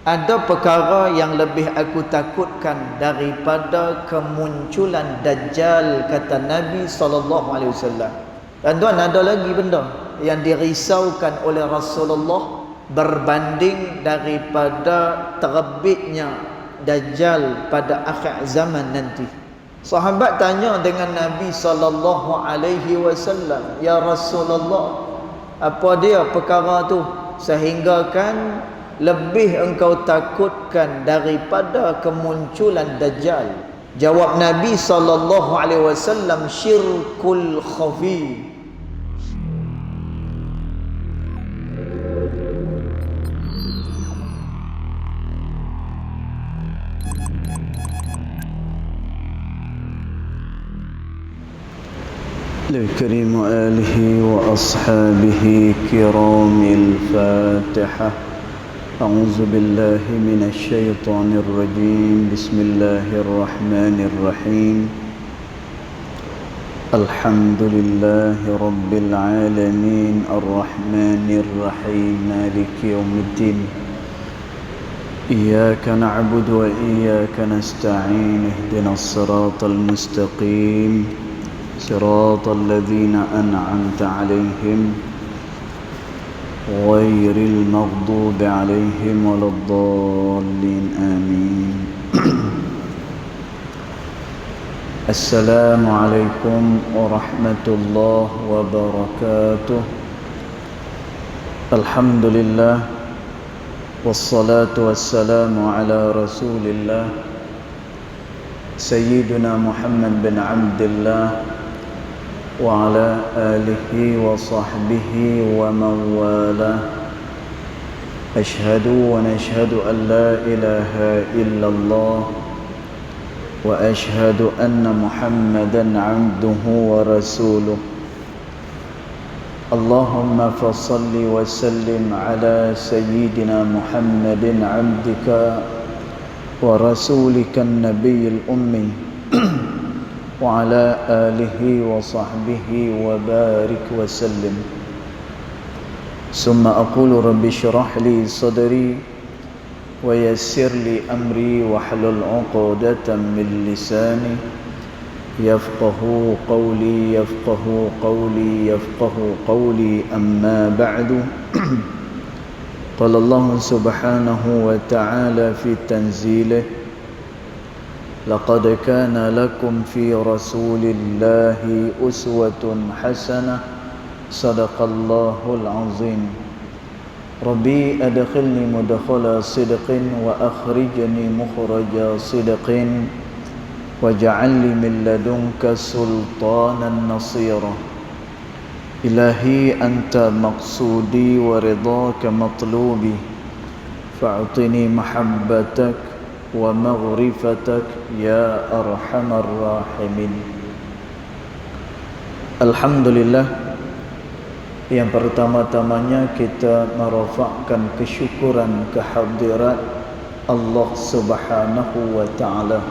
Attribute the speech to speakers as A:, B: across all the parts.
A: ada perkara yang lebih aku takutkan daripada kemunculan Dajjal, kata Nabi SAW. Dan tuan, ada lagi benda yang dirisaukan oleh Rasulullah berbanding daripada terbitnya Dajjal pada akhir zaman nanti. Sahabat tanya dengan Nabi SAW, ya Rasulullah, apa dia perkara tu sehinggakan lebih engkau takutkan daripada kemunculan Dajjal? Jawab Nabi SAW, syirkul khafi.
B: لكريم آله وأصحابه كرام الفاتحة. أعوذ بالله من الشيطان الرجيم. بسم الله الرحمن الرحيم. الحمد لله رب العالمين الرحمن الرحيم مالك يوم الدين. إياك نعبد وإياك نستعين. اهدنا الصراط المستقيم صراط الذين أنعمت عليهم غير المغضوب عليهم ولا الضالين آمين. السلام عليكم ورحمة الله وبركاته. الحمد لله والصلاة والسلام على رسول الله سيدنا محمد بن عبد الله وعلى آله وصحبه ومن والاه. أشهد ونشهد أن لا إله إلا الله وأشهد أن محمدا عبده ورسوله. اللهم فصل وسلم على سيدنا محمد عبدك ورسولك النبي الأمي وعلى آله وصحبه وبارك وسلم. ثم أقول رب اشرح لي صدري ويسر لي أمري واحلل عقدة من لساني يفقه قولي أما بعد. قال الله سبحانه وتعالى في تنزيله: لقد كان لكم في رسول الله أسوة حسنة صدق الله العظيم. ربي أدخلني مدخل صدق وأخرجني مخرج صدق واجعل لي من لدنك سلطانا نصيرا. إلهي أنت مقصودي ورضاك مطلوبي فأعطني محبتك ومغرفتك يا أرحم الراحمين. Alhamdulillah, yang pertama-tamanya kita merafakkan kesyukuran kehadirat Allah Subhanahu wa Ta'ala,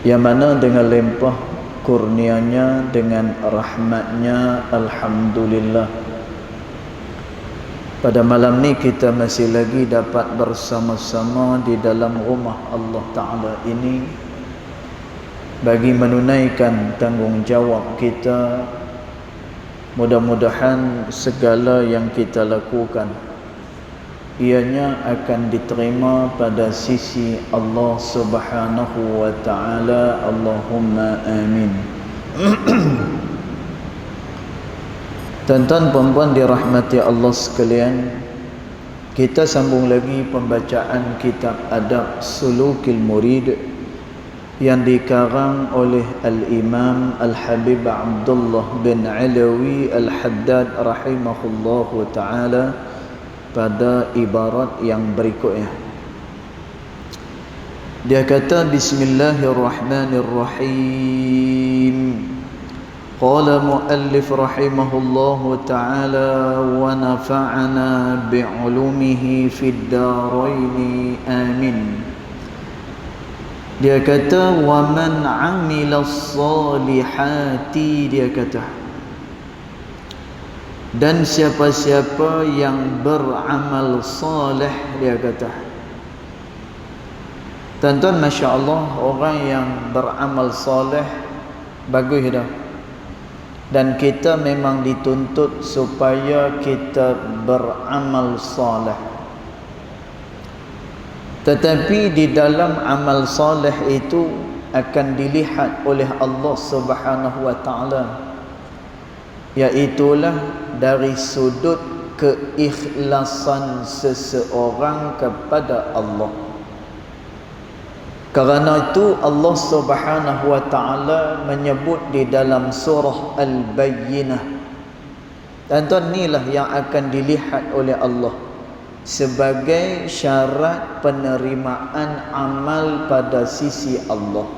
B: yang mana dengan limpah kurnianya, dengan rahmatnya, alhamdulillah, pada malam ni kita masih lagi dapat bersama-sama di dalam rumah Allah Ta'ala ini bagi menunaikan tanggungjawab kita. Mudah-mudahan segala yang kita lakukan ianya akan diterima pada sisi Allah Subhanahu wa Ta'ala. Allahumma amin. Tuan-tuan puan-puan dirahmati Allah sekalian, kita sambung lagi pembacaan kitab Adab Sulukil Murid yang dikarang oleh Al-Imam Al-Habib Abdullah bin Alawi Al-Haddad rahimahullahu ta'ala pada ibarat yang berikutnya. Dia kata, Bismillahirrahmanirrahim. Qala muallif rahimahullahu ta'ala wa nafa'ana bi'ulumihi fid daraini amin. Dia kata, wa man 'amila salihati, dia kata, Dan siapa-siapa yang beramal soleh, dia kata. Tuan-tuan, Masya Allah, orang yang beramal soleh bagus dah. Dan kita memang dituntut supaya kita beramal soleh. Tetapi di dalam amal soleh itu akan dilihat oleh Allah Subhanahu wa ta'ala, iaitulah dari sudut keikhlasan seseorang kepada Allah. Kerana itu Allah Subhanahu wa ta'ala menyebut di dalam surah Al-Bayyinah. Tuan-tuan, inilah yang akan dilihat oleh Allah sebagai syarat penerimaan amal pada sisi Allah.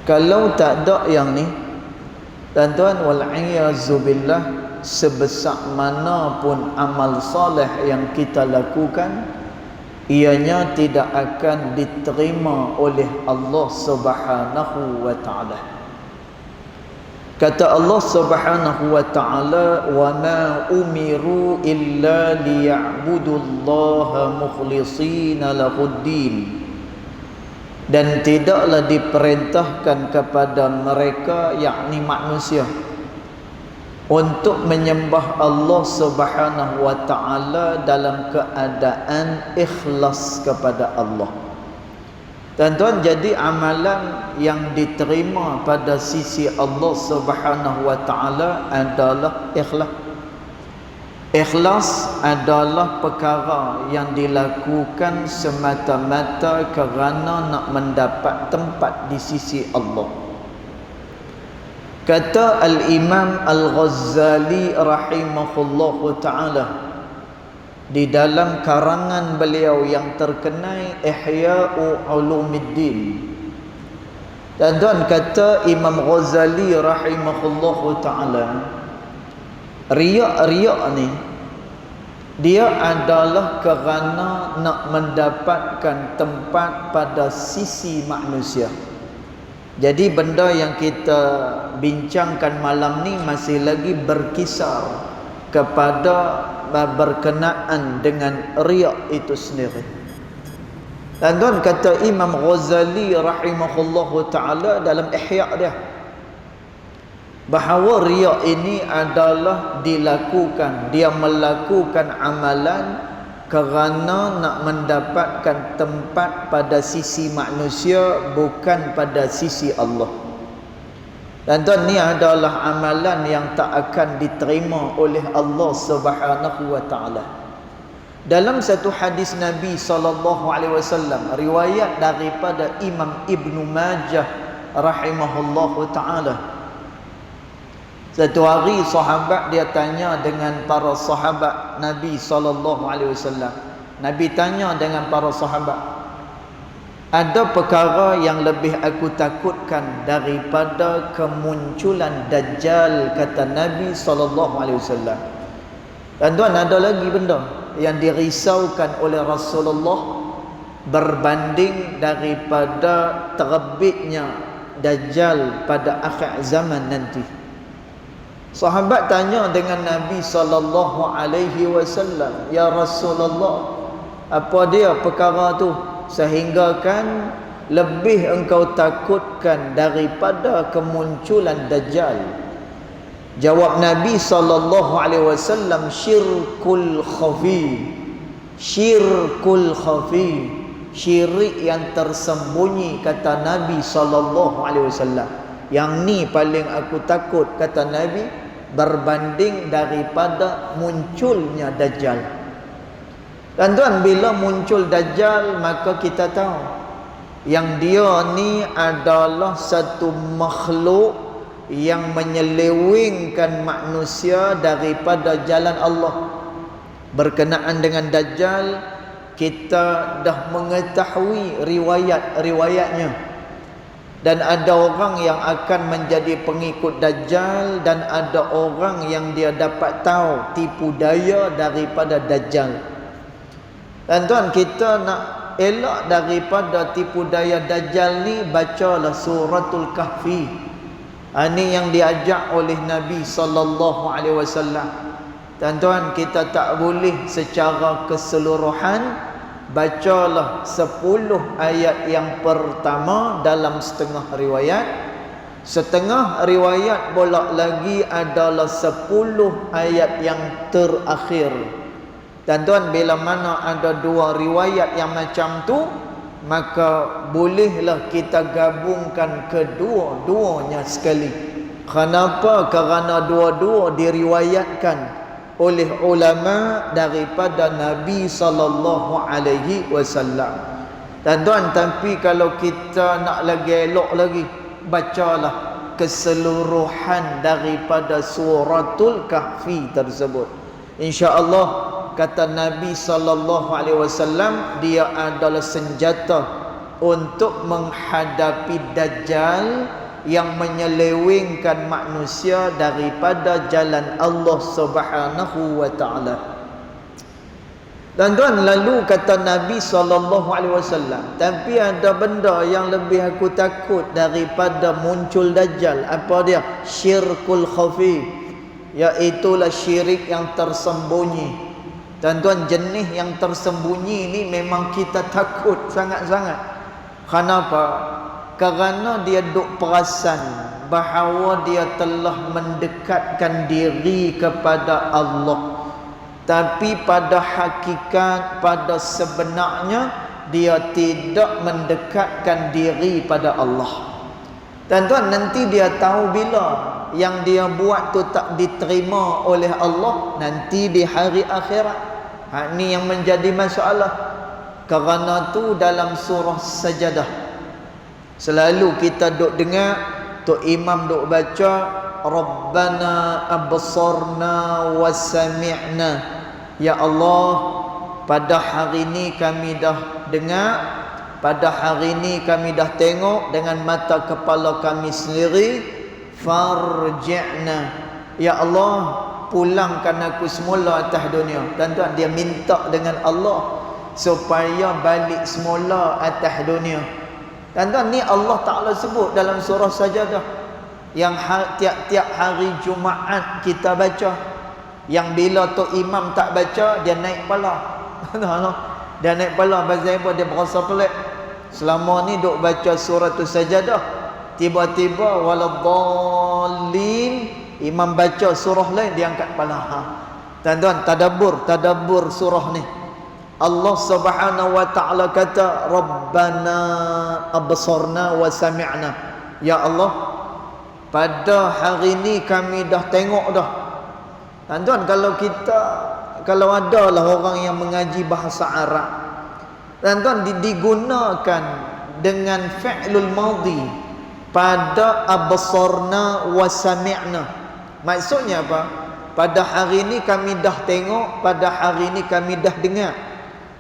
B: Kalau tak ada yang ni, tuan-tuan, wal'iyazubillah, sebesar mana pun amal soleh yang kita lakukan, ianya tidak akan diterima oleh Allah Subhanahu wa ta'ala. Kata Allah Subhanahu wa ta'ala, wa ma umiru illa liya'budullaha mukhlishina lahuddin. Dan tidaklah diperintahkan kepada mereka, yakni manusia, untuk menyembah Allah Subhanahu wa ta'ala dalam keadaan ikhlas kepada Allah. Tuan-tuan, jadi amalan yang diterima pada sisi Allah Subhanahu wa ta'ala adalah ikhlas. Ikhlas adalah perkara yang dilakukan semata-mata kerana nak mendapat tempat di sisi Allah. Kata Al-Imam Al-Ghazali rahimahullahu ta'ala di dalam karangan beliau yang terkenal Ihya'u Ulumiddin. Dan kata Imam Ghazali rahimahullahu ta'ala, riak-riak ni dia adalah kerana nak mendapatkan tempat pada sisi manusia. Jadi benda yang kita bincangkan malam ni masih lagi berkisar kepada berkenaan dengan riak itu sendiri. Dan tuan, kata Imam Ghazali rahimahullahu ta'ala dalam Ihya' dia, bahawa riak ini adalah dilakukan, dia melakukan amalan kerana nak mendapatkan tempat pada sisi manusia, bukan pada sisi Allah. Dan tuan, ni adalah amalan yang tak akan diterima oleh Allah Subhanahu wa ta'ala. Dalam satu hadis Nabi SAW, riwayat daripada Imam Ibnu Majah rahimahullahu ta'ala, satu hari sahabat dia tanya dengan para sahabat Nabi SAW. Nabi tanya dengan para sahabat, ada perkara yang lebih aku takutkan daripada kemunculan Dajjal, kata Nabi SAW. Dan tuan, ada lagi benda yang dirisaukan oleh Rasulullah berbanding daripada terbitnya Dajjal pada akhir zaman nanti. Sahabat tanya dengan Nabi SAW, ya Rasulullah, apa dia perkara tu sehinggakan lebih engkau takutkan daripada kemunculan Dajjal? Jawab Nabi SAW, syirkul khafi. Syirkul khafi, syirik yang tersembunyi, kata Nabi SAW. Yang ni paling aku takut, kata Nabi, berbanding daripada munculnya Dajjal. Dan tuan, bila muncul Dajjal, maka kita tahu yang dia ni adalah satu makhluk yang menyelewengkan manusia daripada jalan Allah. Berkenaan dengan Dajjal, kita dah mengetahui riwayat-riwayatnya. Dan ada orang yang akan menjadi pengikut Dajjal, dan ada orang yang dia dapat tahu tipu daya daripada Dajjal. Dan tuan, kita nak elak daripada tipu daya Dajjal ni, bacalah suratul Kahfi.
A: Ini yang diajak oleh Nabi sallallahu alaihi wasallam. Tuan-tuan, kita tak boleh secara keseluruhan bacalah 10 ayat yang pertama dalam setengah riwayat. Setengah riwayat pula lagi adalah 10 ayat yang terakhir. Tuan-tuan, bila mana ada 2 riwayat yang macam tu, maka bolehlah kita gabungkan kedua-duanya sekali. Kenapa? Kerana dua-dua diriwayatkan oleh ulama daripada Nabi sallallahu alaihi wasallam. Tuan-tuan, tapi kalau kita nak lagi elok lagi, bacalah keseluruhan daripada suratul Kahfi tersebut. Insya-Allah, kata Nabi sallallahu alaihi wasallam, dia adalah senjata untuk menghadapi Dajjal yang menyelewengkan manusia daripada jalan Allah Subhanahu wa taala. Tuan-tuan, lalu kata Nabi sallallahu alaihi wasallam, tapi ada benda yang lebih aku takut daripada muncul Dajjal. Apa dia? Syirkul khafi, iaitulah syirik yang tersembunyi. Tuan-tuan, jenis yang tersembunyi ni memang kita takut sangat-sangat. Kenapa? Kerana dia duk perasan bahawa dia telah mendekatkan diri kepada Allah, tapi pada hakikat, pada sebenarnya dia tidak mendekatkan diri pada Allah. Tuan-tuan, nanti dia tahu bila yang dia buat tu tak diterima oleh Allah, nanti di hari akhirat. Ini yang menjadi masalah. Kerana tu dalam surah Sajadah selalu kita duk dengar Tok Imam duk baca, Rabbana absarna wa sami'na. Ya Allah, pada hari ini kami dah dengar, pada hari ini kami dah tengok dengan mata kepala kami sendiri. Farji'na. Ya Allah, pulangkan aku semula atas dunia. Tuan-tuan, dia minta dengan Allah supaya balik semula atas dunia. Tuan-tuan, ni Allah Ta'ala sebut dalam surah Sajadah, yang tiap-tiap hari Jumaat kita baca, yang bila Tok Imam tak baca, dia naik kepala. Dia naik kepala. Pasal apa? Dia berasa pelik. Selama ni duk baca surah Sajadah, tiba-tiba waladhdallin, imam baca surah lain, dia angkat kepala. Tuan-tuan, tadabbur surah ni. Allah Subhanahu wa taala kata, Rabbana absarna wa sami'na. Ya Allah, pada hari ini kami dah tengok dah. Tuan-tuan, kalau adalah orang yang mengaji bahasa Arab, tuan-tuan, digunakan dengan fi'lul madhi pada absarna wa sami'na. Maksudnya apa? Pada hari ini kami dah tengok, pada hari ini kami dah dengar.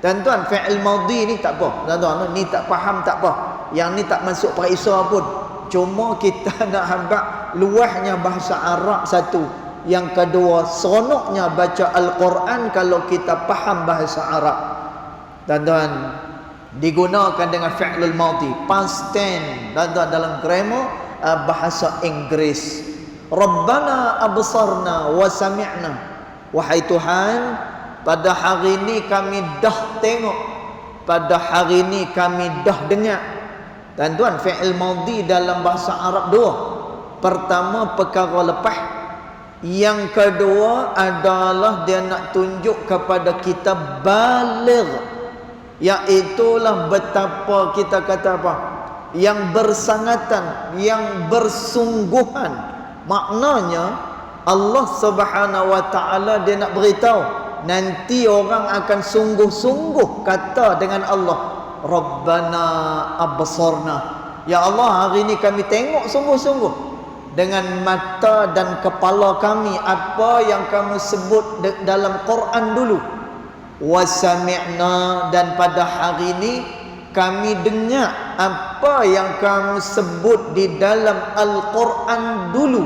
A: Tuan-tuan, fi'il madhi ni tak apa. Tuan-tuan, ni tak faham tak apa. Yang ni tak masuk perisa pun. Cuma kita nak habaq luahnya bahasa Arab satu. Yang kedua, seronoknya baca Al-Quran kalau kita faham bahasa Arab. Tuan-tuan, digunakan dengan fi'lul madhi, past tense. Tuan-tuan, dalam grammar bahasa Inggeris. Rabbana absarna wa sami'na. Wahai Tuhan, pada hari ini kami dah tengok, pada hari ini kami dah dengar. Tuan-tuan, fi'il madhi dalam bahasa Arab dua. Pertama, perkara lepas. Yang kedua adalah dia nak tunjuk kepada kita baligh, iaitulah betapa kita kata apa? Yang bersangatan, yang bersungguhan. Maknanya Allah Subhanahu wa taala dia nak beritahu, nanti orang akan sungguh-sungguh kata dengan Allah, Rabbana absarna. Ya Allah, hari ini kami tengok sungguh-sungguh dengan mata dan kepala kami apa yang kamu sebut dalam Quran dulu. Wasami'na, dan pada hari ini kami dengar apa yang kamu sebut di dalam Al-Quran dulu.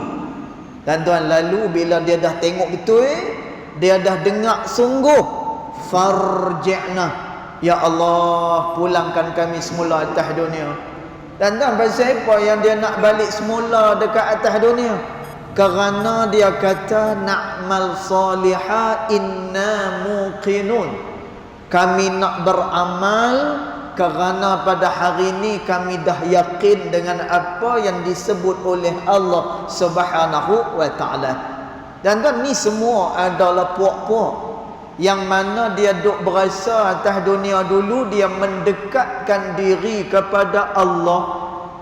A: Tuan-tuan, lalu bila dia dah tengok betul, dia dah dengar sungguh, farji'na. Ya Allah, pulangkan kami semula atas dunia. Dan tuan, pasal apa yang dia nak balik semula dekat atas dunia? Kerana dia kata na'mal salihah inna muqinun. Kami nak beramal kerana pada hari ini kami dah yakin dengan apa yang disebut oleh Allah Subhanahu wa taala. Dan tuan, ni semua adalah puak-puak yang mana dia duk berasa atas dunia dulu dia mendekatkan diri kepada Allah,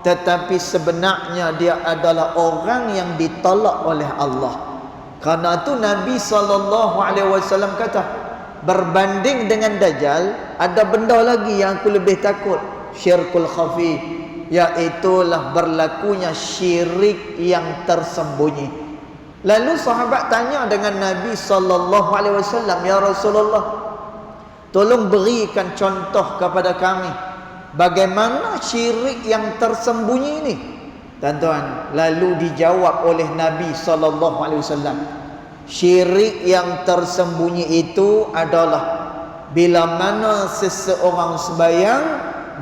A: tetapi sebenarnya dia adalah orang yang ditolak oleh Allah. Karena itu Nabi SAW kata, berbanding dengan Dajjal, ada benda lagi yang aku lebih takut, syirkul khafi, iaitulah berlakunya syirik yang tersembunyi. Lalu sahabat tanya dengan Nabi SAW, ya Rasulullah, tolong berikan contoh kepada kami, bagaimana syirik yang tersembunyi ini? Tuan-tuan, lalu dijawab oleh Nabi SAW, syirik yang tersembunyi itu adalah bila mana seseorang sembahyang,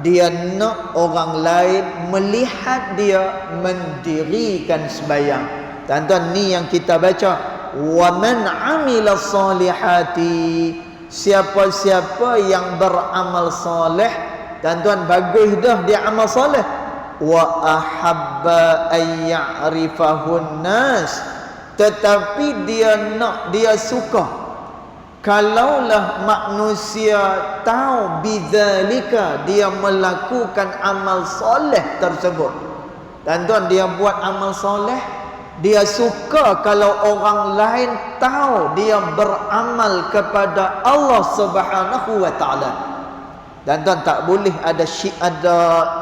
A: dia nak orang lain melihat dia mendirikan sembahyang. Tuan-tuan, ni yang kita baca, wa man amila salihati, siapa-siapa yang beramal soleh. Tuan-tuan, bagus dah dia amal soleh. Wa ahabba ay ya'rifahun nas, tetapi dia suka kalaulah manusia tahu bidzalika, dia melakukan amal soleh tersebut. Tuan-tuan, dia buat amal soleh, dia suka kalau orang lain tahu dia beramal kepada Allah Subhanahu wa taala. Dan tuan, tak boleh ada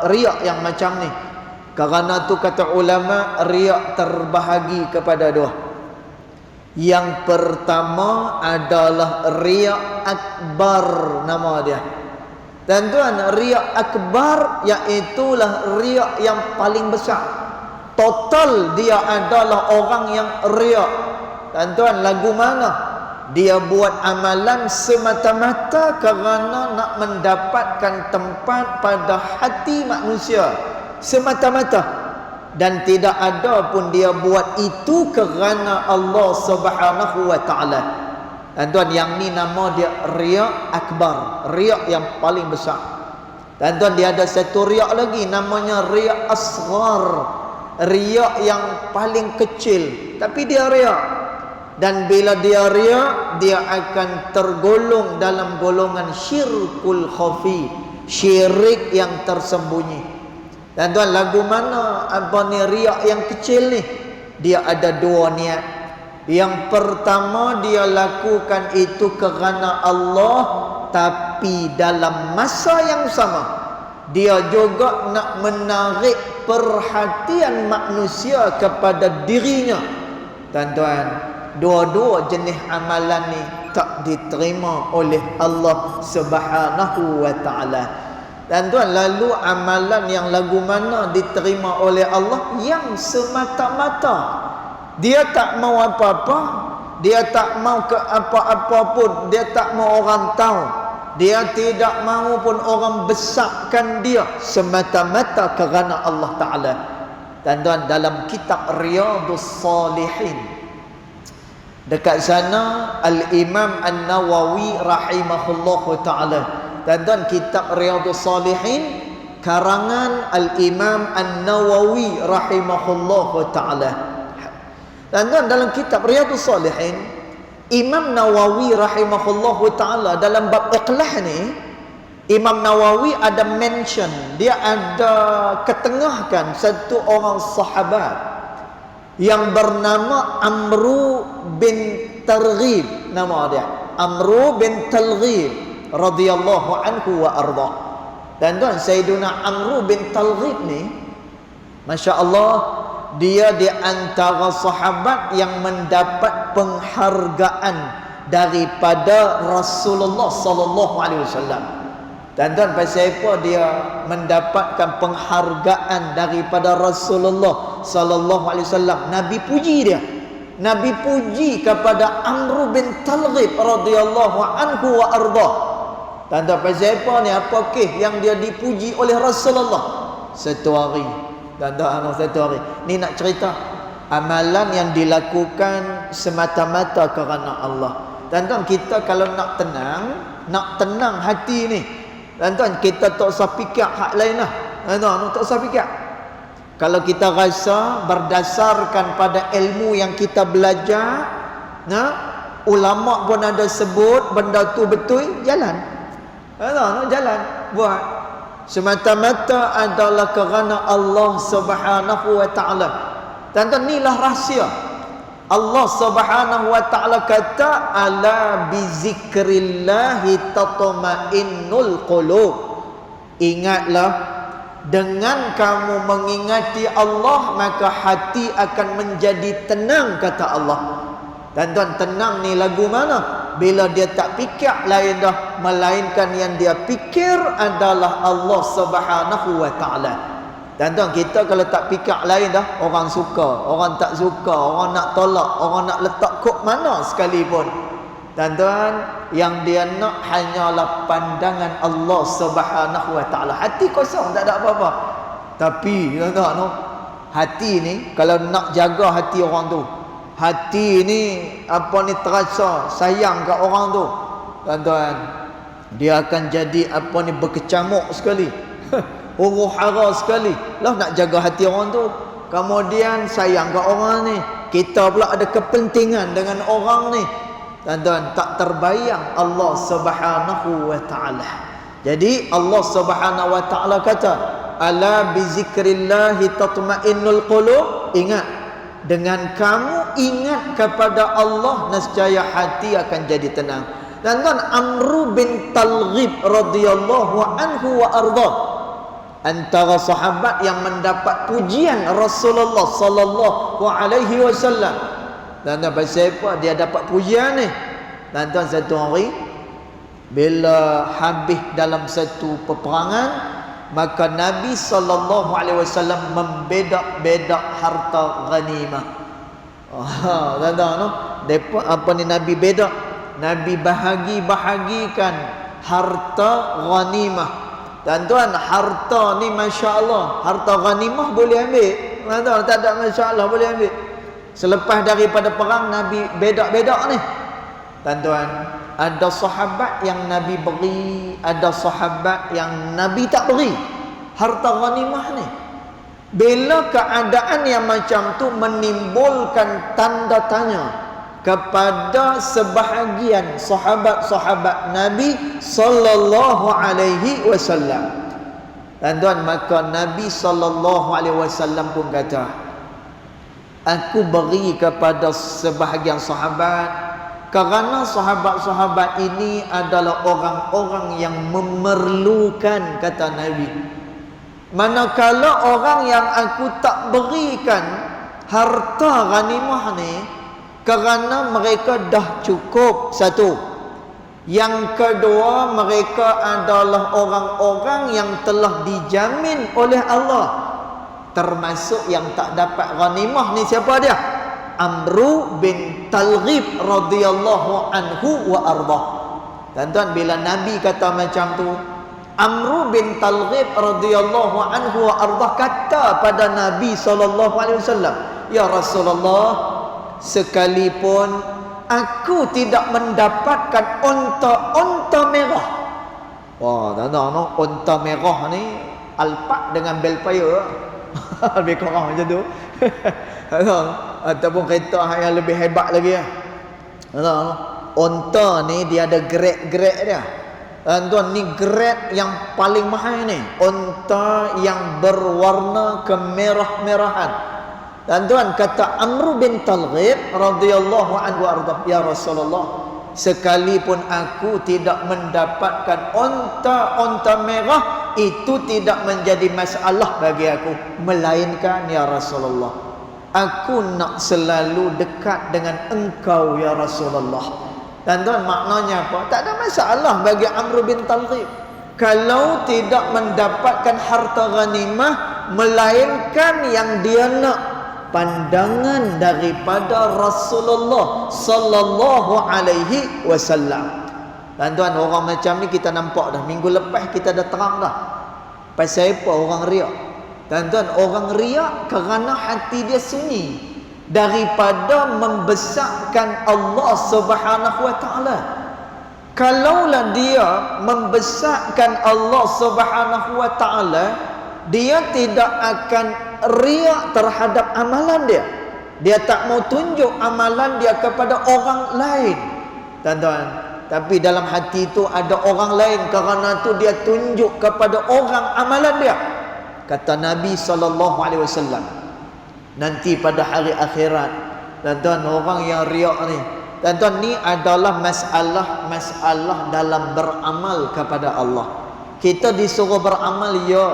A: riak yang macam ni. Kerana tu kata ulama, riak terbahagi kepada dua. Yang pertama adalah riak akbar, nama dia. Dan tuan, riak akbar iaitulah riak yang paling besar. Total dia adalah orang yang riak. Dan tuan, lagu mana? Dia buat amalan semata-mata kerana nak mendapatkan tempat pada hati manusia, semata-mata. Dan tidak ada pun dia buat itu kerana Allah Subhanahu wa taala. Dan tuan, yang ni nama dia riak akbar, riak yang paling besar. Dan tuan, dia ada satu riak lagi, namanya riak asghar, riak yang paling kecil, tapi dia riak. Dan bila dia riak, dia akan tergolong dalam golongan syirkul khafi, syirik yang tersembunyi. Dan tuan, lagu mana apa ni riak yang kecil ni? Dia ada dua niat. Yang pertama, dia lakukan itu kerana Allah, tapi dalam masa yang sama dia juga nak menarik perhatian manusia kepada dirinya. Tuan-tuan, dua-dua jenis amalan ni tak diterima oleh Allah Subhanahu wa taala. Dan tuan, lalu amalan yang lagu mana diterima oleh Allah? Yang semata-mata dia tak mau apa-apa, dia tak mau ke apa-apa pun, dia tak mau orang tahu, dia tidak mahu pun orang besarkan dia, semata-mata kerana Allah Ta'ala. Dan tuan, dalam kitab Riyadhus Salihin, dekat sana Al-Imam An-Nawawi rahimahullahu ta'ala. Dan tuan, kitab Riyadhus Salihin karangan Al-Imam An-Nawawi rahimahullahu ta'ala. Dan tuan, dalam kitab Riyadhus Salihin, Imam Nawawi rahimahullahu ta'ala dalam bab iqlah ni, Imam Nawawi ada mention, dia ada ketengahkan satu orang sahabat yang bernama Amru bin Targhib, nama dia Amru bin Targhib radhiyallahu anhu wa arda. Dan tuan, Sayyiduna Amru bin Targhib ni, Masya Allah, dia di antara sahabat yang mendapat penghargaan daripada Rasulullah sallallahu alaihi wasallam. Dan tuan, pasal apa dia mendapatkan penghargaan daripada Rasulullah sallallahu alaihi wasallam? Nabi puji dia. Nabi puji kepada Amr bin Targhib radhiyallahu anhu wa arda. Dan tuan, pasal apa ni? Apakah yang dia dipuji oleh Rasulullah? Satu hari. Tuan-tuan, satu hari. Ni nak cerita amalan yang dilakukan semata-mata kerana Allah. Tuan-tuan, kita kalau nak tenang hati ni, tuan-tuan, kita tak usah fikir hak lain lah. Tuan-tuan, tak usah fikir. Kalau kita rasa berdasarkan pada ilmu yang kita belajar, ulama pun ada sebut benda tu betul, jalan. Jalan, buat. Semata-mata adalah kerana Allah Subhanahu wa taala. Tuan-tuan, inilah rahsia. Allah Subhanahu wa taala kata, ala bizikrillahi tatma'innul qulub. Ingatlah, dengan kamu mengingati Allah, maka hati akan menjadi tenang, kata Allah. Tuan-tuan, tenang ni lagu mana? Bila dia tak fikir lain dah, melainkan yang dia fikir adalah Allah Subhanahu wa taala. Tuan-tuan, kita kalau tak fikir lain dah, orang suka, orang tak suka, orang nak tolak, orang nak letak kok mana sekalipun, tuan-tuan, yang dia nak hanyalah pandangan Allah Subhanahu wa taala. Hati kosong, tak ada apa-apa. Tapi tuan-tuan, hati ni kalau nak jaga hati orang tu, hati ni terasa sayang kat orang tu, tuan-tuan, dia akan jadi berkecamuk sekali. Huru hara sekali lah nak jaga hati orang tu. Kemudian sayang kat orang ni, kita pula ada kepentingan dengan orang ni, tuan-tuan, tak terbayang Allah Subhanahu wa taala. Jadi Allah Subhanahu wa taala kata, ala bizikrillahi tatma'innul qulub. Ingat, dengan kamu ingat kepada Allah, nescaya hati akan jadi tenang. Tuan-tuan, Amru bin Talghib radhiyallahu anhu wa arda, antara sahabat yang mendapat pujian Rasulullah sallallahu alaihi wasallam. Tuan-tuan, pasal apa dia dapat pujian ni? Tuan-tuan, satu hari bila habis dalam satu peperangan, maka Nabi sallallahu alaihi wasallam membedak-bedak harta ghanimah. Tuan-tuan, depa Nabi bedak, Nabi bahagi-bahagikan harta ghanimah. Tuan-tuan, harta ni masya-Allah, harta ghanimah boleh ambil. Tuan-tuan, tak ada masya-Allah, boleh ambil. Selepas daripada perang, Nabi bedak-bedak ni. Tuan-tuan, ada sahabat yang Nabi beri, ada sahabat yang Nabi tak beri harta ghanimah ni. Bila keadaan yang macam tu menimbulkan tanda tanya kepada sebahagian sahabat-sahabat Nabi sallallahu alaihi wasallam. Tuan-tuan, maka Nabi sallallahu alaihi wasallam pun kata, aku beri kepada sebahagian sahabat kerana sahabat-sahabat ini adalah orang-orang yang memerlukan, kata Nabi. Manakala orang yang aku tak berikan harta ghanimah ni kerana mereka dah cukup, satu. Yang kedua, mereka adalah orang-orang yang telah dijamin oleh Allah. Termasuk yang tak dapat ghanimah ni siapa dia? Amru bin Talghib radhiyallahu anhu wa arda. Tuan-tuan, bila Nabi kata macam tu, Amru bin Talghib radhiyallahu anhu wa arda kata pada Nabi sallallahu alaihi wasallam, ya Rasulullah, sekalipun aku tidak mendapatkan unta merah. Wah, tuan-tuan, unta merah ni alpak dengan bel paya. Lebih kurang macam tu. Ataupun kereta yang lebih hebat lagi ya. Unta ni dia ada grade-grade dia. Tuan-tuan, ni grade yang paling mahal ni, unta yang berwarna kemerah-merahan. Tuan-tuan, kata Amru bin Talghib radhiyallahu anhu arda, ya Rasulullah, sekalipun aku tidak mendapatkan unta merah, itu tidak menjadi masalah bagi aku, melainkan ya Rasulullah, aku nak selalu dekat dengan engkau ya Rasulullah. Tuan-tuan, maknanya apa? Tak ada masalah bagi Amru bin Talghib kalau tidak mendapatkan harta ghanimah, melainkan yang dia nak pandangan daripada Rasulullah sallallahu alaihi wasallam. Tuan-tuan, orang macam ni kita nampak dah. Minggu lepas kita dah terang dah. Pasal apa orang riak? Tuan-tuan, orang riak kerana hati dia sunyi daripada membesarkan Allah Subhanahu wa taala. Kalaulah dia membesarkan Allah Subhanahu wa taala, dia tidak akan riak terhadap amalan dia. Dia tak mau tunjuk amalan dia kepada orang lain. Tuan-tuan, tapi dalam hati itu ada orang lain, kerana tu dia tunjuk kepada orang amalan dia. Kata Nabi SAW, nanti pada hari akhirat, tuan-tuan, orang yang riak ni, tuan-tuan, ni adalah masalah dalam beramal kepada Allah. Kita disuruh beramal, ya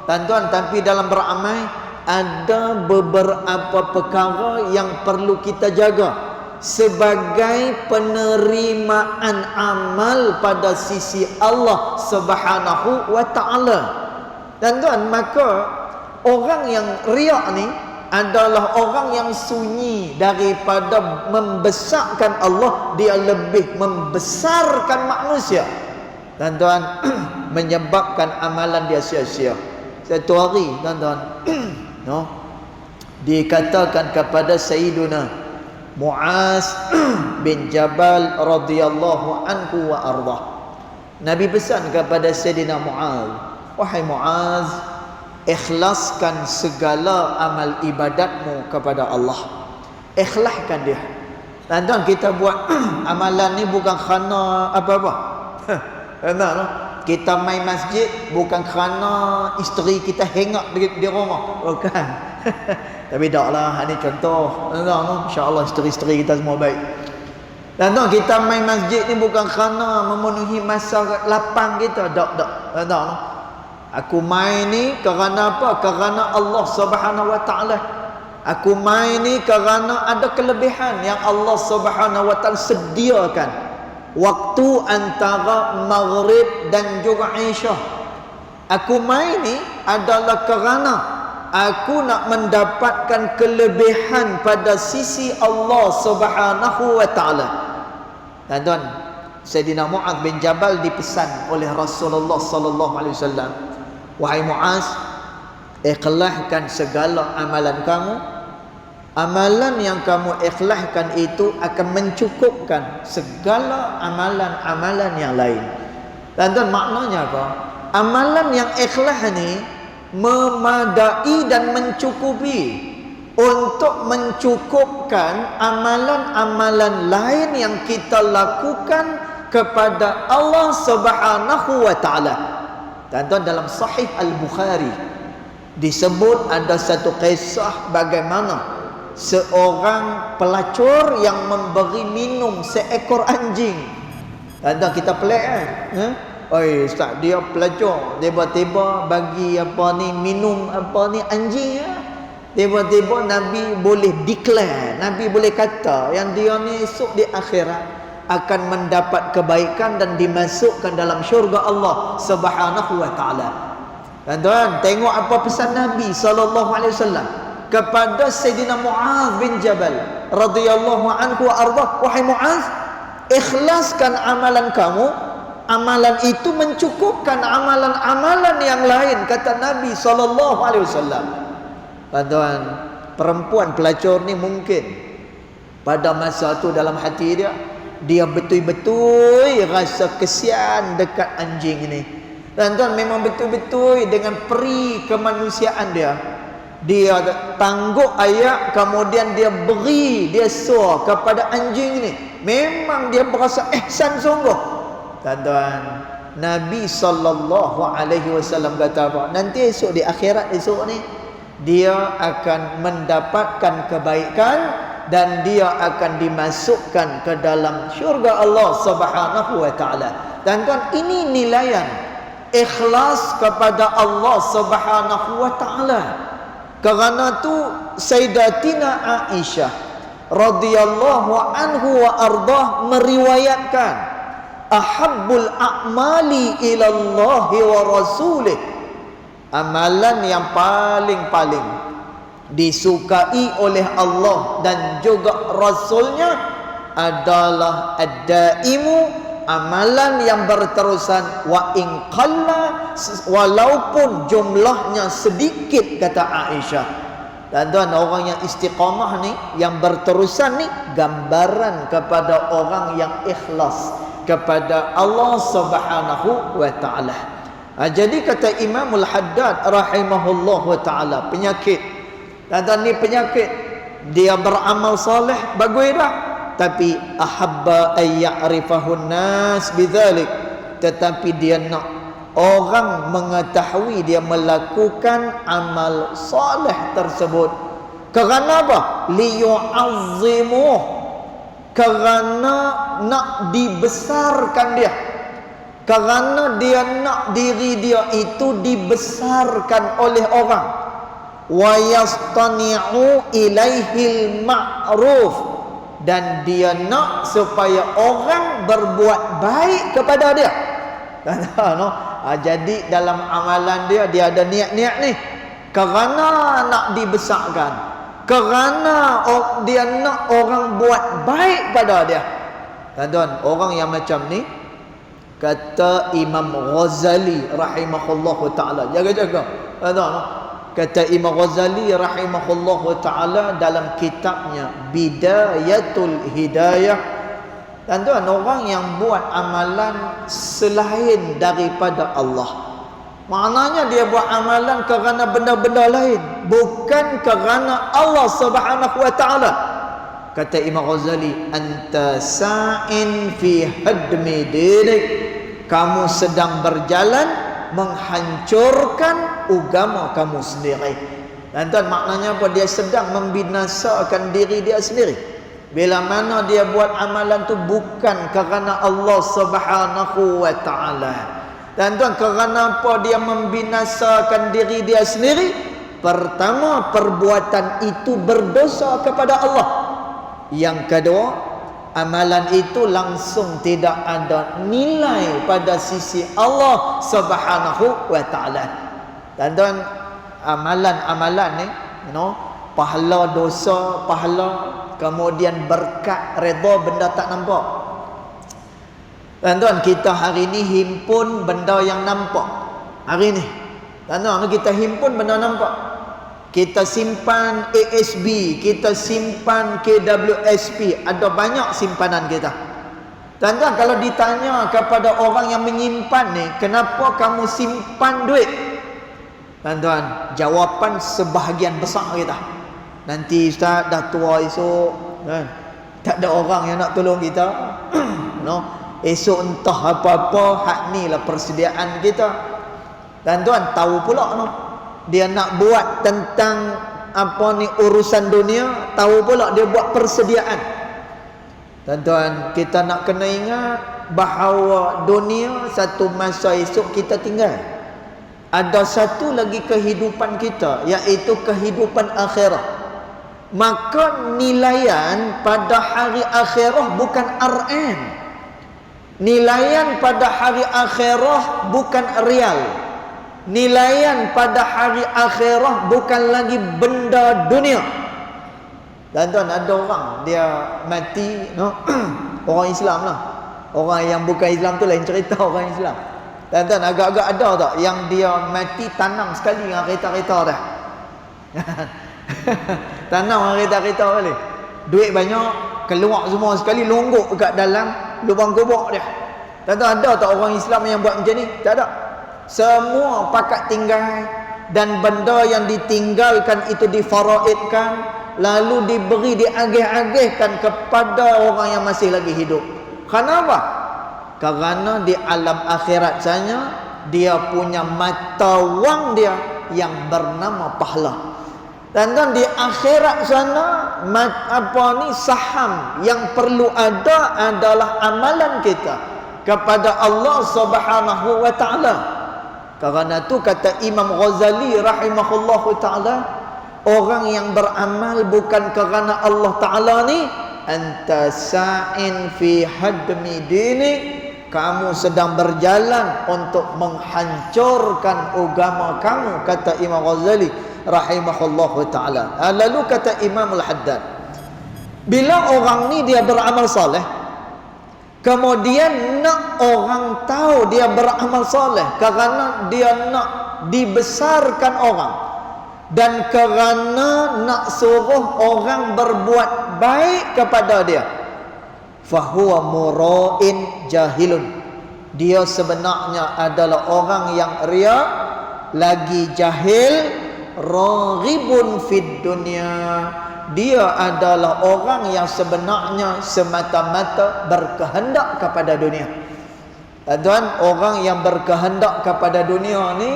A: tuan-tuan, tapi dalam beramal ada beberapa perkara yang perlu kita jaga sebagai penerimaan amal pada sisi Allah Subhanahu wa taala. Tuan-tuan, maka orang yang riak ni adalah orang yang sunyi daripada membesarkan Allah, dia lebih membesarkan manusia. Tuan-tuan, menyebabkan amalan dia sia-sia. Satu hari, tuan-tuan, no, dikatakan kepada Sayyiduna Muaz bin Jabal radhiyallahu anhu wa ardah. Nabi pesan kepada Sayyidina Muaz, wahai Muaz, ikhlaskan segala amal ibadatmu kepada Allah. Ikhlaskan dia. Tuan-tuan, kita buat amalan ni bukan kerana apa-apa. Benar tak? Kita main masjid bukan kerana isteri kita hengak di rumah, bukan. Tapi taklah, ini contoh. InsyaAllah isteri-isteri kita semua baik. Dan kita main masjid ni bukan kerana memenuhi masa lapang kita, tak. Aku main ni kerana apa? Kerana Allah Subhanahu wa taala. Aku main ni kerana ada kelebihan yang Allah Subhanahu wa taala sediakan. Waktu antara maghrib dan juga isya. Aku main ni adalah kerana aku nak mendapatkan kelebihan pada sisi Allah Subhanahu wa taala. Tuan-tuan, Sayyidina Muaz bin Jabal dipesan oleh Rasulullah sallallahu alaihi wasallam, wahai Muaz, ikhlaskan segala amalan kamu. Amalan yang kamu ikhlaskan itu akan mencukupkan segala amalan-amalan yang lain. Tuan-tuan, maknanya apa? Amalan yang ikhlas ni memadai dan mencukupi untuk mencukupkan amalan-amalan lain yang kita lakukan kepada Allah Subhanahu wa taala. Tuan-tuan, dalam Sahih Al-Bukhari disebut ada satu kisah bagaimana seorang pelacur yang memberi minum seekor anjing. Tuan-tuan, kita pelik oi ustaz, dia pelacur, tiba-tiba bagi minum anjing. Tiba-tiba Nabi boleh declare, Nabi boleh kata yang dia ni esok di akhirat akan mendapat kebaikan dan dimasukkan dalam syurga Allah Subhanahu wa taala. Tuan-tuan, tengok apa pesan Nabi sallallahu alaihi wasallam kepada Sayyidina Muaz bin Jabal radhiyallahu anhu wa ardah, wahai Muaz, ikhlaskan amalan kamu. Amalan itu mencukupkan amalan-amalan yang lain, kata Nabi sallallahu alaihi wasallam. Tuan-tuan, perempuan pelacur ni mungkin pada masa tu dalam hati dia betul-betul rasa kesian dekat anjing ini. Tuan-tuan, memang betul-betul dengan peri kemanusiaan dia tangguk ayak, kemudian dia beri, dia suar kepada anjing ini. Memang dia berasa ihsan sungguh. Tuan-tuan, Nabi sallallahu alaihi wasallam kata apa? Nanti esok di akhirat esok ni dia akan mendapatkan kebaikan dan dia akan dimasukkan ke dalam syurga Allah Subhanahu wa taala. Tuan-tuan, ini nilaian ikhlas kepada Allah Subhanahu wa taala. Kerana tu Sayyidatina Aisyah radhiyallahu anhu wa ardah meriwayatkan, ahabbul a'mali ilallahi wa rasulih, amalan yang paling disukai oleh Allah dan juga Rasulnya adalah ad-daimu
B: amalan yang berterusan wa in qalla, walaupun jumlahnya sedikit, kata Aisyah. Dan tuan, orang yang istiqamah ni, yang berterusan ni, gambaran kepada orang yang ikhlas kepada Allah Subhanahu wa taala. Jadi kata Imamul Haddad rahimahullah taala, penyakit. Dan tuan, ni penyakit. Dia beramal soleh, bagus dah, tapi ahabba ay ya'rifahun nas bidzalik, tetapi dia nak orang mengetahui dia melakukan amal soleh tersebut. Kerana apa? Liyu'azzimuh, kerana nak dibesarkan dia, kerana dia nak diri dia itu dibesarkan oleh orang. Wa yastani'u ilaihil ma'ruf, dan dia nak supaya orang berbuat baik kepada dia. Jadi dalam amalan dia ada niat-niat ni, kerana nak dibesarkan, kerana dia nak orang buat baik pada dia. Tuan, orang yang macam ni, kata Imam Ghazali rahimahullahu taala, jaga-jaga. Kata Imam Ghazali rahimahullahu taala dalam kitabnya Bidayatul Hidayah, dan tuan, orang yang buat amalan selain daripada Allah, maknanya dia buat amalan kerana benda-benda lain, bukan kerana Allah Subhanahu wa taala. Kata Imam Ghazali, anta sa'in fi hadmi dinik, kamu sedang berjalan menghancurkan agama kamu sendiri. Dan tuan, maknanya apa? Dia sedang membinasakan diri dia sendiri. Bila mana dia buat amalan tu bukan kerana Allah Subhanahu wa taala. Dan tuan, kerana apa dia membinasakan diri dia sendiri? Pertama, perbuatan itu berdosa kepada Allah. Yang kedua, amalan itu langsung tidak ada nilai pada sisi Allah Subhanahu wa taala. Dan tuan, amalan-amalan ni, pahala dosa, pahala, kemudian berkat, redha, benda tak nampak. Dan tuan, kita hari ni himpun benda yang nampak. Hari ni, dan tuan, kita himpun benda nampak. Kita simpan ASB, kita simpan KWSP, ada banyak simpanan kita. Tuan-tuan, kalau ditanya kepada orang yang menyimpan ni, kenapa kamu simpan duit? Tuan-tuan, jawapan sebahagian besar kita, nanti ustaz dah tua esok, tak ada orang yang nak tolong kita. Esok entah apa-apa, hak ni lah persediaan kita. Tuan-tuan, tahu pula dia nak buat tentang urusan dunia, tahu pula dia buat persediaan. Tuan-tuan, kita nak kena ingat bahawa dunia satu masa esok kita tinggal. Ada satu lagi kehidupan kita, iaitu kehidupan akhirah. Maka nilaian pada hari akhirah bukan RN. Nilaian pada hari akhirah bukan rial. Nilaian pada hari akhirah bukan lagi benda dunia. Dan tuan, ada orang dia mati, orang Islam lah. Orang yang bukan Islam tu lain cerita, orang Islam. Dan tuan, agak-agak ada tak yang dia mati tanam sekali dengan kereta-kereta dah. Tanam dengan kereta-kereta balik. Duit banyak, keluar semua sekali, longgok kat dalam lubang kubur dia. Dan tuan, ada tak orang Islam yang buat macam ni? Tak ada. Semua pakat tinggal, dan benda yang ditinggalkan itu difaraidkan, lalu diberi, diagih-agihkan kepada orang yang masih lagi hidup. Kenapa? Kerana di alam akhirat saja dia punya mata wang dia yang bernama pahala. Dan tuan, di akhirat sana saham yang perlu ada adalah amalan kita kepada Allah Subhanahu wa taala. Kerana tu kata Imam Ghazali rahimahullahu taala, orang yang beramal bukan kerana Allah taala ni, anta sa'in fi hadmi dinik, kamu sedang berjalan untuk menghancurkan agama kamu, kata Imam Ghazali rahimahullahu taala. Lalu kata Imam Al-Haddad, bila orang ni dia beramal soleh,
A: kemudian nak orang tahu dia beramal soleh kerana dia nak dibesarkan orang, dan kerana nak suruh orang berbuat baik kepada dia, fahuwa mura'in jahilun, dia sebenarnya adalah orang yang ria, lagi jahil, raghibun fid dunya, dia adalah orang yang sebenarnya semata-mata berkehendak kepada dunia. Tuan, orang yang berkehendak kepada dunia ni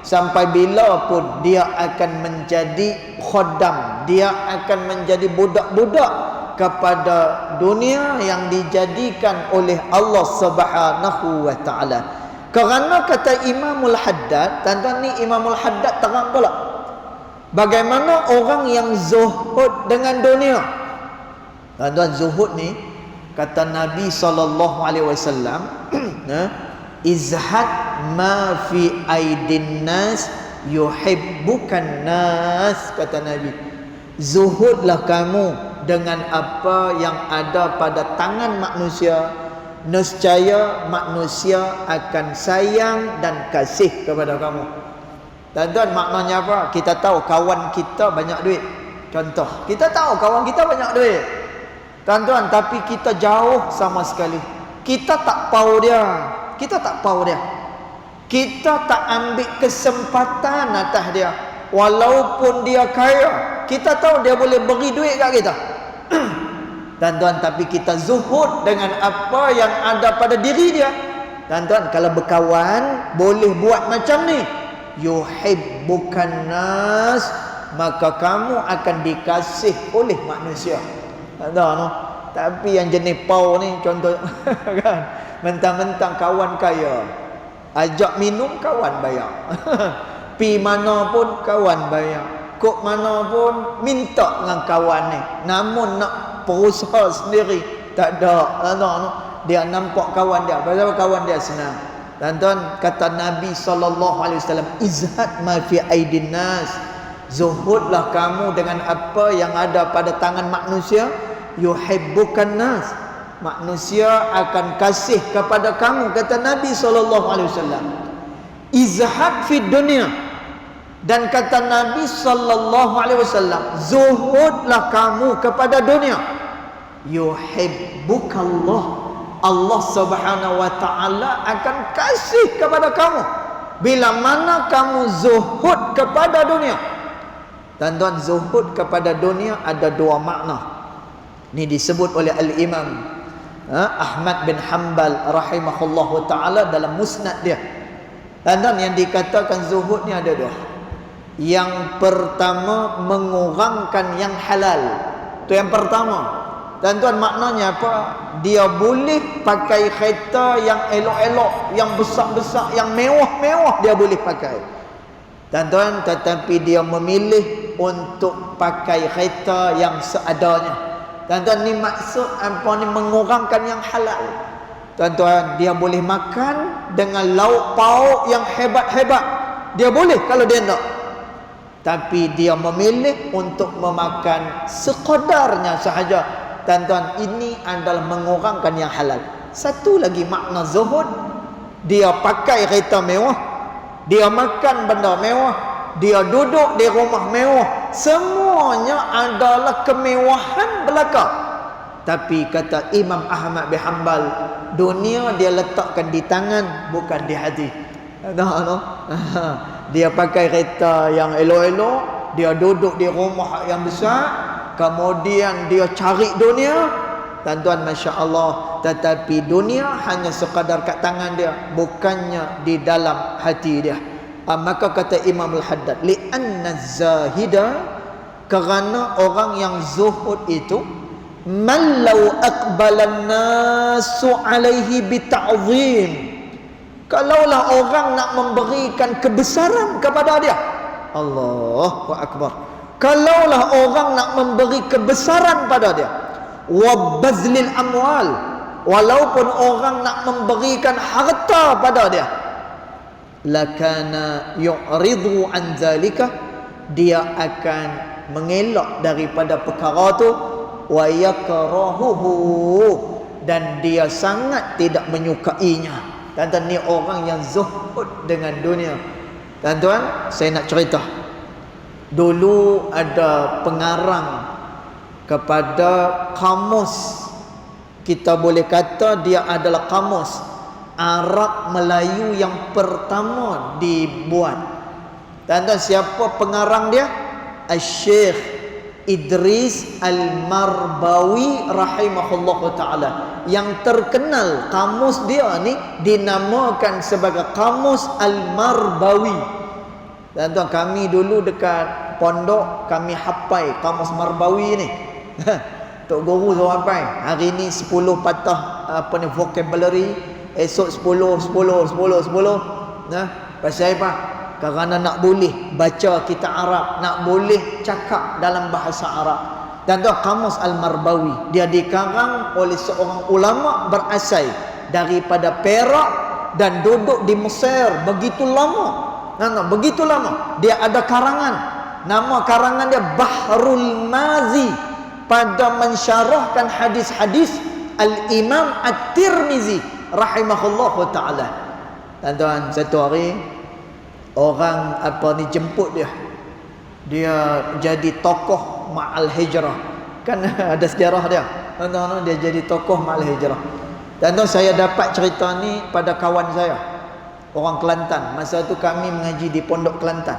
A: sampai bila pun dia akan menjadi khaddam, dia akan menjadi budak-budak kepada dunia yang dijadikan oleh Allah Subhanahu wa taala. Kerana kata Imamul Haddad, tuan-tuan, ni Imamul Haddad terang pula bagaimana orang yang zuhud dengan dunia. Tuan-tuan, zuhud ni kata Nabi SAW, izhad ma fi aidin nas yuhibbukan nas, kata Nabi. Zuhudlah kamu dengan apa yang ada pada tangan manusia, nescaya manusia akan sayang dan kasih kepada kamu. Tuan-tuan, maknanya apa? Kita tahu kawan kita banyak duit. Contoh, kita tahu kawan kita banyak duit, tuan-tuan, tapi kita jauh sama sekali. Kita tak tahu dia. Kita tak tahu dia. Kita tak ambil kesempatan atas dia. Walaupun dia kaya, kita tahu dia boleh beri duit kat kita. Tuan-tuan, tapi kita zuhud dengan apa yang ada pada diri dia. Tuan-tuan, kalau berkawan boleh buat macam ni, yuhibbukan nas, maka kamu akan dikasih oleh manusia. Tuan-tuan, tapi yang jenis pau ni contoh kan, mentang-mentang kawan kaya, ajak minum kawan bayar. Pi mana pun kawan bayar, kok mana pun minta dengan kawan ni. Namun nak berusaha sendiri tak ada. Tuan-tuan, dia nampak kawan dia, pasal kawan dia senang. Tuan-tuan, kata Nabi SAW, izhad ma fi aidin nas, zuhudlah kamu dengan apa yang ada pada tangan manusia, yuhibbukan nas, manusia akan kasih kepada kamu, kata Nabi SAW. Izhad fi dunia, dan kata Nabi SAW, zuhudlah kamu kepada dunia, yuhibbukallah, Allah Subhanahu wa taala akan kasih kepada kamu bila mana kamu zuhud kepada dunia. Tuan-tuan, zuhud kepada dunia ada dua makna. Ini disebut oleh Al-Imam Ahmad bin Hanbal rahimahullahu taala dalam musnad dia. Tuan-tuan, yang dikatakan zuhud ni ada dua. Yang pertama, mengurangkan yang halal. Itu yang pertama. Tuan-tuan, maknanya apa? Dia boleh pakai kereta yang elok-elok, yang besar-besar, yang mewah-mewah, dia boleh pakai. Tuan-tuan, tetapi dia memilih untuk pakai kereta yang seadanya. Tuan-tuan, ni maksud apa ni? Mengurangkan yang halal. Tuan-tuan, dia boleh makan dengan lauk pauk yang hebat-hebat, dia boleh kalau dia nak. Tapi dia memilih untuk memakan sekadarnya sahaja. Tuan-tuan, ini adalah mengurangkan yang halal. Satu lagi makna zuhud, dia pakai kereta mewah, dia makan benda mewah, dia duduk di rumah mewah, semuanya adalah kemewahan belaka. Tapi kata Imam Ahmad bin Hanbal, dunia dia letakkan di tangan, bukan di hati. Dia pakai kereta yang elok-elok, dia duduk di rumah yang besar, kemudian dia cari dunia. Tuan-tuan, Masya Allah, tetapi dunia hanya sekadar kat tangan dia, bukannya di dalam hati dia. Maka kata Imam Al-Haddad, li'anna zahida, kerana orang yang zuhud itu, man law aqbalan nasu alaihi bita'zim, kalaulah orang nak memberikan kebesaran kepada dia, Allahu Akbar, kalaulah orang nak memberi kebesaran pada dia, wa bazlil amwal, walaupun orang nak memberikan harta pada dia, lakana yu'ridu an zalika, dia akan mengelak daripada perkara tu, wa yakrahuhu, dan dia sangat tidak menyukainya. Tuan-tuan, ni orang yang zuhud dengan dunia. Tuan-tuan, saya nak cerita. Dulu ada pengarang kepada kamus, kita boleh kata dia adalah kamus Arab Melayu yang pertama dibuat. Tuan-tuan, siapa pengarang dia? Al-Syekh Idris Al-Marbawi rahimahullahu ta'ala. Yang terkenal kamus dia ni dinamakan sebagai kamus Al-Marbawi. Tuan-tuan, kami dulu dekat pondok kami hafal kamus Marbawi ni. Tok guru suruh hafal. Hari ni 10 patah vocabulary, esok 10. Nah, pasal apa? Kerana nak boleh baca kitab Arab, nak boleh cakap dalam bahasa Arab. Dan tu kamus Al-Marbawi, dia dikarang oleh seorang ulama berasal daripada Perak dan duduk di Mesir begitu lama. Begitu lama. Dia ada karangan, nama karangan dia Bahrul Mazi, pada mensyarahkan hadis-hadis Al-Imam At-Tirmizi rahimahullahu ta'ala. Tuan-tuan, satu hari orang jemput dia jadi tokoh Ma'al Hijrah. Kan ada sejarah dia. Tuan-tuan, dia jadi tokoh Ma'al Hijrah. Tuan-tuan, saya dapat cerita ni pada kawan saya, orang Kelantan. Masa tu kami mengaji di Pondok Kelantan.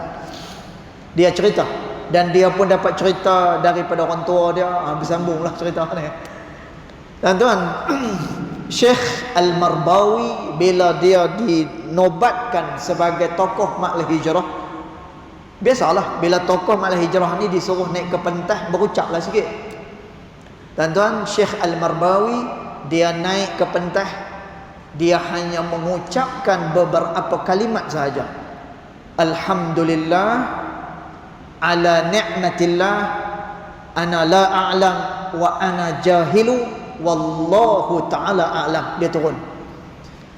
A: Dia cerita, dan dia pun dapat cerita daripada orang tua dia. Bersambunglah cerita ni. Tuan-tuan, Syekh Al-Marbawi bila dia dinobatkan sebagai tokoh Ma'al Hijrah, biasalah bila tokoh Ma'al Hijrah ni disuruh naik ke pentas, berucaplah sikit. Tuan-tuan, Syekh Al-Marbawi dia naik ke pentas, dia hanya mengucapkan beberapa kalimat sahaja. Alhamdulillah ala ni'matillah, ana la a'lam wa ana jahilu wallahu ta'ala a'lam. Dia turun.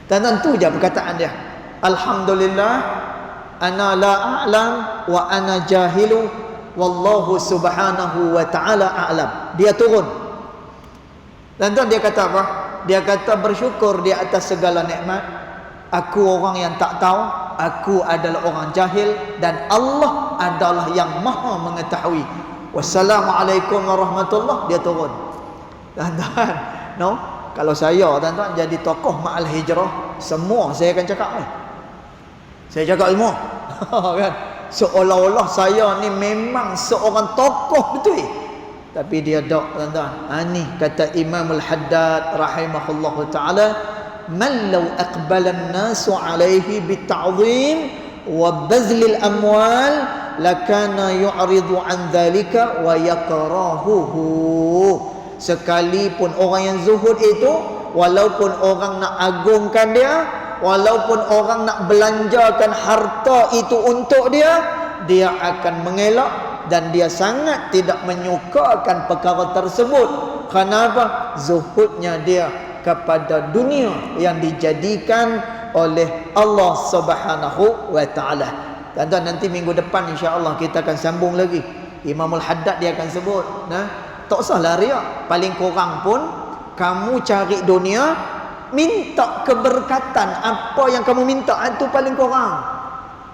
A: Dan tentu je perkataan dia. Alhamdulillah ana la a'lam wa ana jahilu wallahu subhanahu wa ta'ala a'lam. Dia turun. Dan tuan, dia kata apa? Dia kata bersyukur di atas segala nikmat. Aku orang yang tak tahu, aku adalah orang jahil, dan Allah adalah yang maha mengetahui. Wassalamualaikum warahmatullahi. Dia turun. Tuan-tuan, no? Kalau saya, tuan-tuan, jadi tokoh Ma'al Hijrah, semua saya akan cakap ni. Saya cakap semua. Kan? Seolah-olah saya ni memang seorang tokoh betul. Tapi dia tak, tuan-tuan. Ni kata Imam Al-Haddad rahimahullahu ta'ala, man law aqbala an-nasu alayhi bita'zim wa bazlil amwal lakana yu'ridu an dhalika wa yakrahuhu. Sekalipun orang yang zuhud itu, walaupun orang nak agungkan dia, walaupun orang nak belanjakan harta itu untuk dia, dia akan mengelak dan dia sangat tidak menyukakan perkara tersebut. Kenapa? Zuhudnya dia kepada dunia yang dijadikan oleh Allah Subhanahu wa ta'ala. Tuan-tuan, nanti minggu depan insya-Allah kita akan sambung lagi. Imamul Haddad dia akan sebut, tak usahlah riak. Paling kurang pun kamu cari dunia, minta keberkatan apa yang kamu minta, itu paling kurang.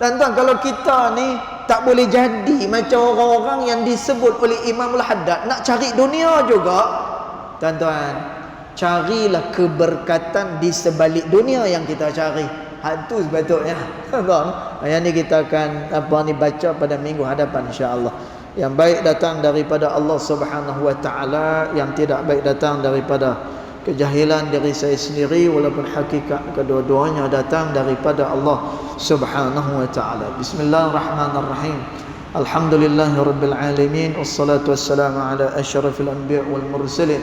A: Tuan-tuan, kalau kita ni tak boleh jadi macam orang-orang yang disebut oleh Imamul Haddad, nak cari dunia juga, tuan-tuan, carilah keberkatan di sebalik dunia yang kita cari. Itu sepatutnya. Yang ni kita akan baca pada minggu hadapan insya-Allah. Yang baik datang daripada Allah Subhanahu wa ta'ala, yang tidak baik datang daripada kejahilan diri saya sendiri, walaupun hakikat kedua-duanya datang daripada Allah Subhanahu wa ta'ala. Bismillahirrahmanirrahim. Alhamdulillahirabbil alamin, wassalatu wassalamu ala asyrafil anbiya wal mursalin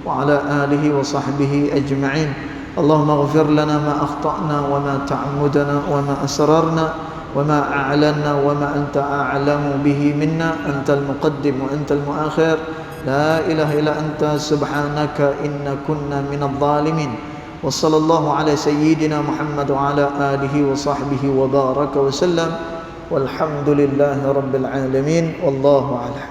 A: wa ala alihi wa sahbihi ajma'in. Allahumma ighfir lana ma akhtana wa ma ta'ammudna wa ma asrarna وما أعلنا وما أنت أعلم به منا أنت المقدم وأنت المؤخر لا إله إلا أنت سبحانك إنا كنا من الظالمين وصلى الله على سيدنا محمد وعلى آله وصحبه وبارك وسلم والحمد لله رب العالمين والله أعلم.